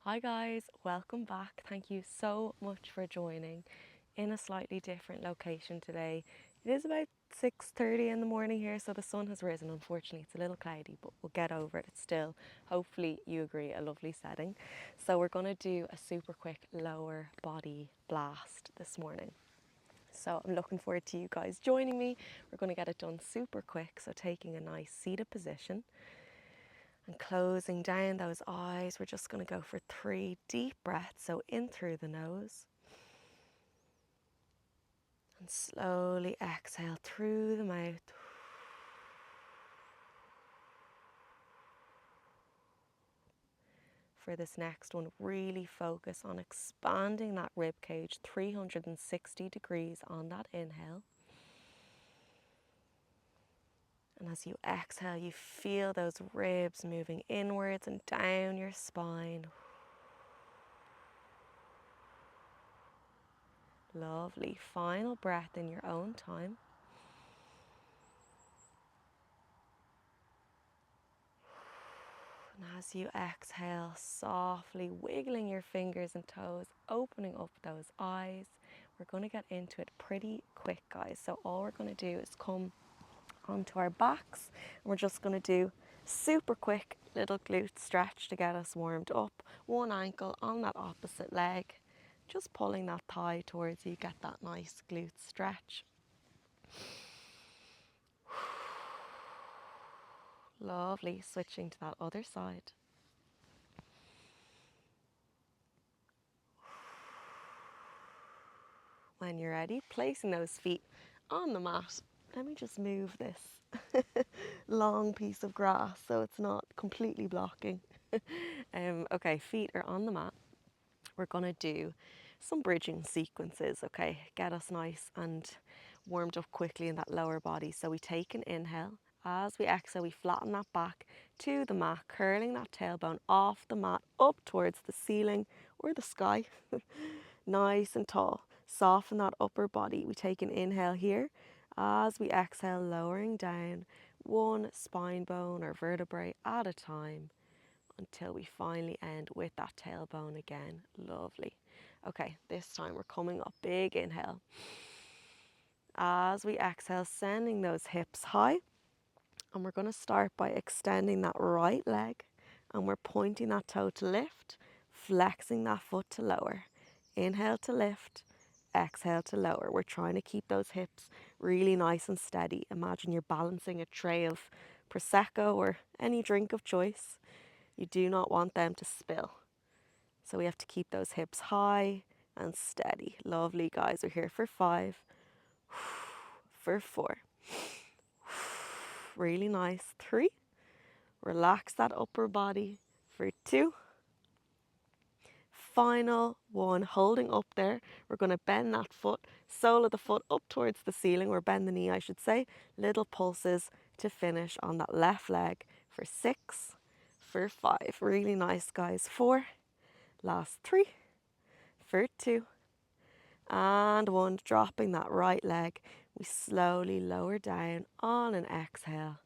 Hi guys, welcome back. Thank you so much for joining in a slightly different location today. It is about 6:30 in the morning here, so the sun has risen. Unfortunately, it's a little cloudy, but we'll get over it. It's still, hopefully you agree, a lovely setting. So we're going to do a super quick lower body blast this morning. So I'm looking forward to you guys joining me. We're going to get it done super quick, so taking a nice seated position and closing down those eyes. We're just going to go for 3 deep breaths. So in through the nose and slowly exhale through the mouth. For this next one, really focus on expanding that rib cage 360 degrees on that inhale. And as you exhale, you feel those ribs moving inwards and down your spine. Lovely. Final breath in your own time. And as you exhale, softly wiggling your fingers and toes, opening up those eyes. We're going to get into it pretty quick, guys. So all we're going to do is come onto our backs, and we're just going to do super quick little glute stretch to get us warmed up. One ankle on that opposite leg, just pulling that thigh towards you, get that nice glute stretch. Lovely. Switching to that other side. When you're ready, placing those feet on the mat. Let me just move this long piece of grass so it's not completely blocking. Okay, feet are on the mat. We're going to do some bridging sequences, okay? Get us nice and warmed up quickly in that lower body. So we take an inhale. As we exhale, we flatten that back to the mat, curling that tailbone off the mat up towards the ceiling or the sky. Nice and tall. Soften that upper body. We take an inhale here. As we exhale, lowering down one spine bone or vertebrae at a time until we finally end with that tailbone again. Lovely. Okay, this time we're coming up. Big inhale. As we exhale, sending those hips high. And we're going to start by extending that right leg. And we're pointing that toe to lift, flexing that foot to lower. Inhale to lift, exhale to lower. We're trying to keep those hips really nice and steady. Imagine you're balancing a tray of Prosecco or any drink of choice. You do not want them to spill. So we have to keep those hips high and steady. Lovely, guys. We're here for 5, for 4. Really nice. 3. Relax that upper body for 2. Final 1, holding up there. We're going to bend that foot, sole of the foot up towards the ceiling, or bend the knee, I should say. Little pulses to finish on that left leg for 6, for 5. Really nice, guys. 4, last 3, for 2, and 1. Dropping that right leg. We slowly lower down on an exhale.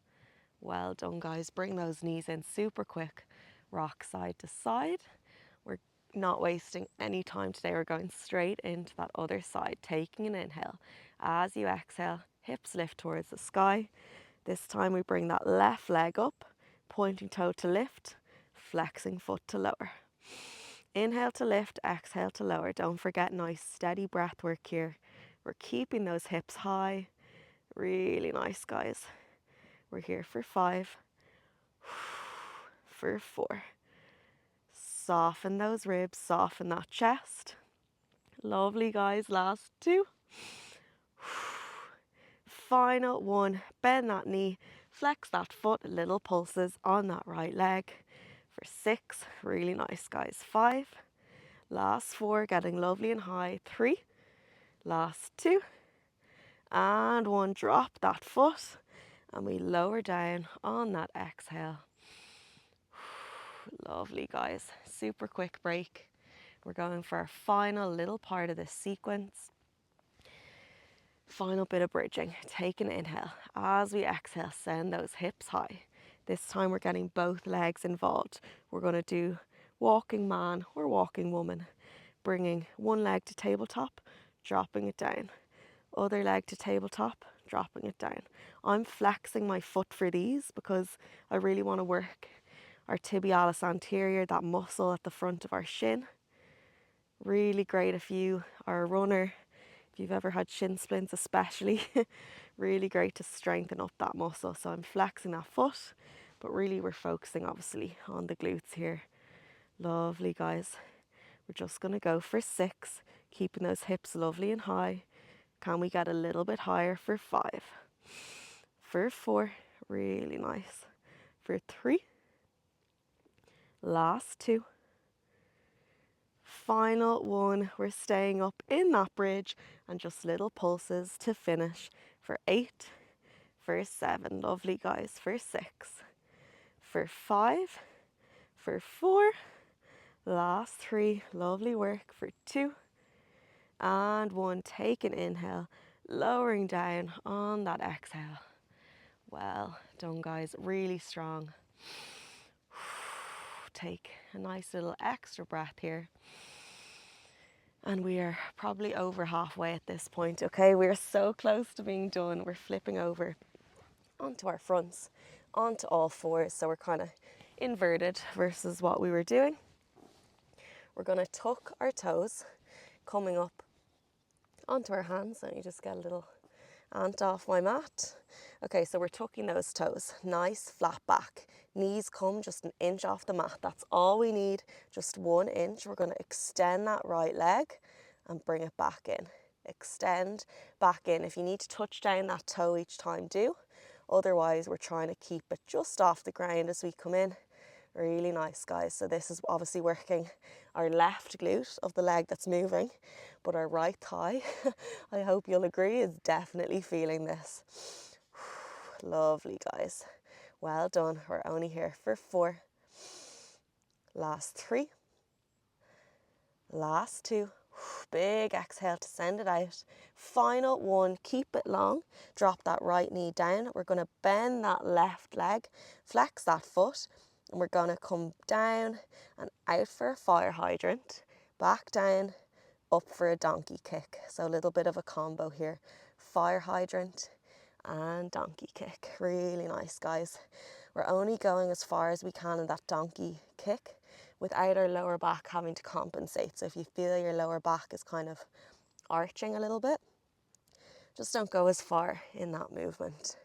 Well done, guys. Bring those knees in super quick. Rock side to side. We're not wasting any time today. We're going straight into that other side, taking an inhale. As you exhale, hips lift towards the sky. This time we bring that left leg up, pointing toe to lift, flexing foot to lower. Inhale to lift, exhale to lower. Don't forget, nice steady breath work here. We're keeping those hips high. Really nice, guys. We're here for 5, for 4. Soften those ribs, soften that chest. Lovely, guys. Last 2. Final 1. Bend that knee, flex that foot, little pulses on that right leg for 6. Really nice, guys. 5. Last 4, getting lovely and high. 3. Last 2. And 1. Drop that foot and we lower down on that exhale. Lovely, guys. Super quick break. We're going for our final little part of this sequence. Final bit of bridging. Take an inhale. As we exhale, send those hips high. This time we're getting both legs involved. We're going to do walking man or walking woman, bringing one leg to tabletop, dropping it down, other leg to tabletop, dropping it down. I'm flexing my foot for these because I really want to work our tibialis anterior, that muscle at the front of our shin. Really great if you are a runner, if you've ever had shin splints especially. Really great to strengthen up that muscle. So I'm flexing that foot, but really we're focusing obviously on the glutes here. Lovely, guys. We're just going to go for 6, keeping those hips lovely and high. Can we get a little bit higher for 5? For 4, really nice. For 3, last 2. Final 1, we're staying up in that bridge and just little pulses to finish. For 8, for 7, lovely guys. For 6, for 5, for 4, last 3, lovely work. For 2, and 1, take an inhale, lowering down on that exhale. Well done, guys, really strong. Take a nice little extra breath here. And we are probably over halfway at this point, okay? We're so close to being done. We're flipping over onto our fronts, onto all fours. So we're kind of inverted versus what we were doing. We're going to tuck our toes, coming up onto our hands. Let me just get a little ant off my mat. Okay, so we're tucking those toes, nice flat back. Knees come just an inch off the mat. That's all we need, just 1 inch. We're going to extend that right leg and bring it back in. Extend back in. If you need to touch down that toe each time, do. Otherwise, we're trying to keep it just off the ground as we come in. Really nice, guys. So this is obviously working our left glute of the leg that's moving, but our right thigh, I hope you'll agree, is definitely feeling this. Lovely, guys. Well done. We're only here for 4. Last 3. Last 2. Big exhale to send it out. Final 1. Keep it long. Drop that right knee down. We're going to bend that left leg, flex that foot, and we're going to come down and out for a fire hydrant, back down, up for a donkey kick. So a little bit of a combo here. Fire hydrant and donkey kick. Really nice, guys. We're only going as far as we can in that donkey kick without our lower back having to compensate. So if you feel your lower back is kind of arching a little bit, just don't go as far in that movement.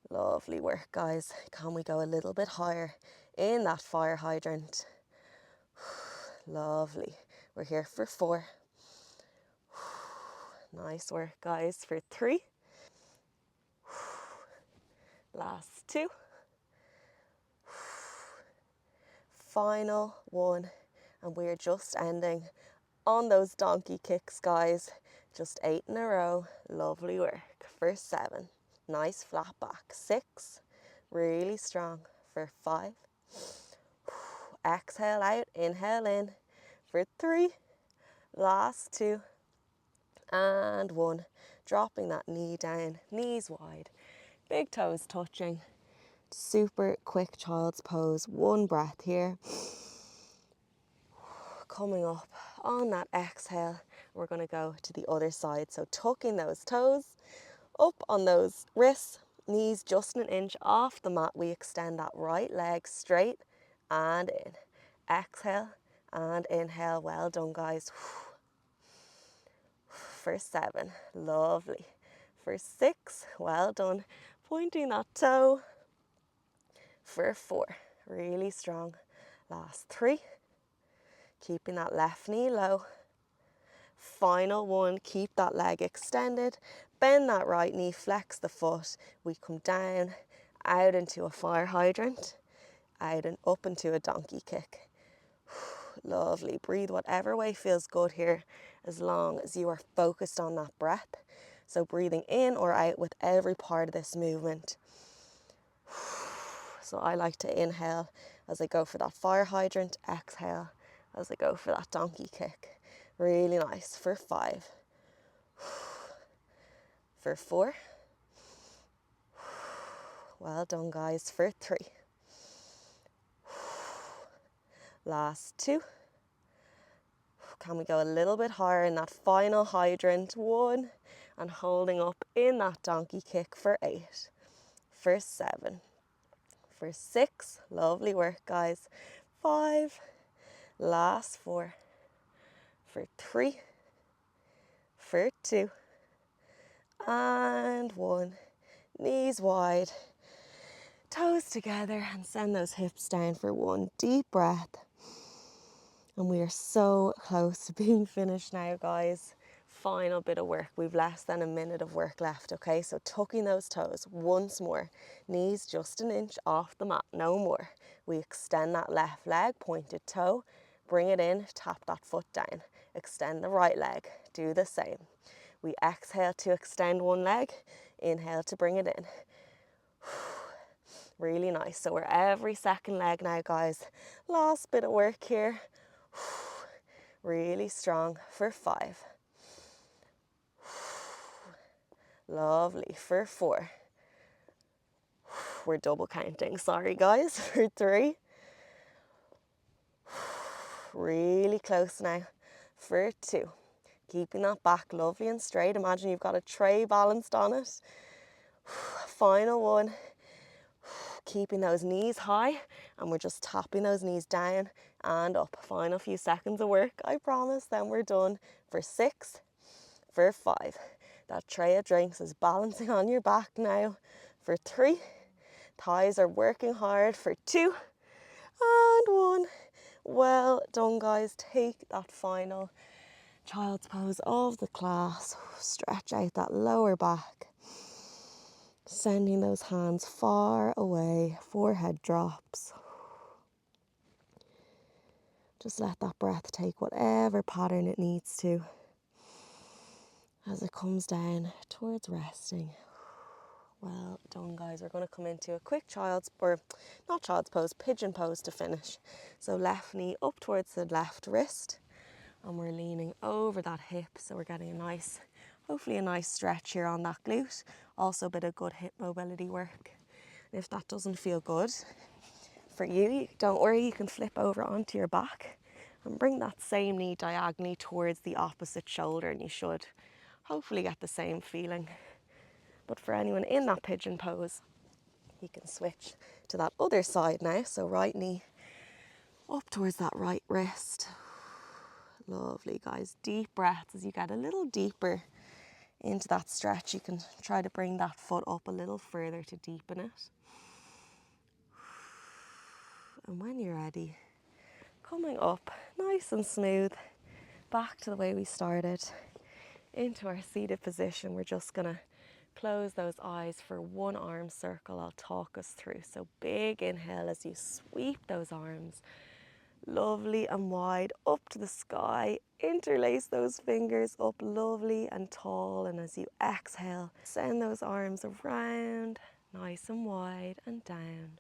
Lovely work, guys. Can we go a little bit higher in that fire hydrant? Lovely. We're here for 4. Nice work, guys. For 3. Last 2. Final 1. And we're just ending on those donkey kicks, guys. Just 8 in a row. Lovely work. For 7. Nice flat back. 6. Really strong. For 5. Exhale out. Inhale in. For 3. Last 2. And 1. Dropping that knee down. Knees wide. Big toes touching. Super quick child's pose. 1 breath here. Coming up on that exhale, we're going to go to the other side. So tucking those toes up on those wrists, knees just an inch off the mat. We extend that right leg straight and in. Exhale and inhale. Well done, guys. For 7, lovely. For 6, well done. Pointing that toe. For 4, really strong. Last 3. Keeping that left knee low. Final 1, keep that leg extended. Bend that right knee, flex the foot. We come down, out into a fire hydrant, out and up into a donkey kick. Lovely. Breathe whatever way feels good here, as long as you are focused on that breath. So breathing in or out with every part of this movement. So I like to inhale as I go for that fire hydrant, exhale as I go for that donkey kick. Really nice. For 5. For 4. Well done, guys. For 3. Last 2. Can we go a little bit higher in that final hydrant? 1. And holding up in that donkey kick for 8. For 7. For 6. Lovely work, guys. 5. Last 4. For 3. For 2. And 1. Knees wide. Toes together, and send those hips down for 1 deep breath. And we are so close to being finished now, guys. Final bit of work. We've less than a minute of work left, okay? So tucking those toes once more. Knees just an inch off the mat, no more. We extend that left leg, pointed toe. Bring it in, tap that foot down. Extend the right leg, do the same. We exhale to extend one leg. Inhale to bring it in. Really nice. So we're every second leg now, guys. Last bit of work here. Really strong for 5. Lovely for 4. We're double counting, sorry guys. For 3. Really close now. For 2. Keeping that back lovely and straight. Imagine you've got a tray balanced on it. Final 1. Keeping those knees high, and we're just tapping those knees down and up. Final few seconds of work, I promise, then we're done. For 6. For 5. That tray of drinks is balancing on your back now. For 3. Thighs are working hard. For 2. And 1. Well done, guys. Take that final child's pose of the class. Stretch out that lower back. Sending those hands far away. Forehead drops. Just let that breath take whatever pattern it needs to as it comes down towards resting. Well done, guys. We're going to come into a quick pigeon pose to finish. So left knee up towards the left wrist, and we're leaning over that hip. So we're getting hopefully a nice stretch here on that glute. Also a bit of good hip mobility work. And if that doesn't feel good for you, don't worry, you can flip over onto your back and bring that same knee diagonally towards the opposite shoulder, and you should hopefully get the same feeling. But for anyone in that pigeon pose, you can switch to that other side now. So right knee up towards that right wrist. Lovely, guys. Deep breaths as you get a little deeper into that stretch. You can try to bring that foot up a little further to deepen it. And when you're ready, coming up nice and smooth, back to the way we started, into our seated position. We're just going to close those eyes for 1 arm circle. I'll talk us through. So big inhale as you sweep those arms lovely and wide up to the sky. Interlace those fingers up lovely and tall, and as you exhale, send those arms around nice and wide and down.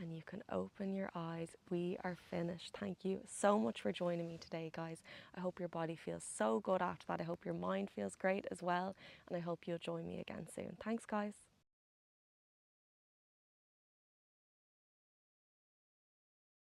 And you can open your eyes. We are finished. Thank you so much for joining me today, guys. I hope your body feels so good after that. I hope your mind feels great as well. And I hope you'll join me again soon. Thanks, guys.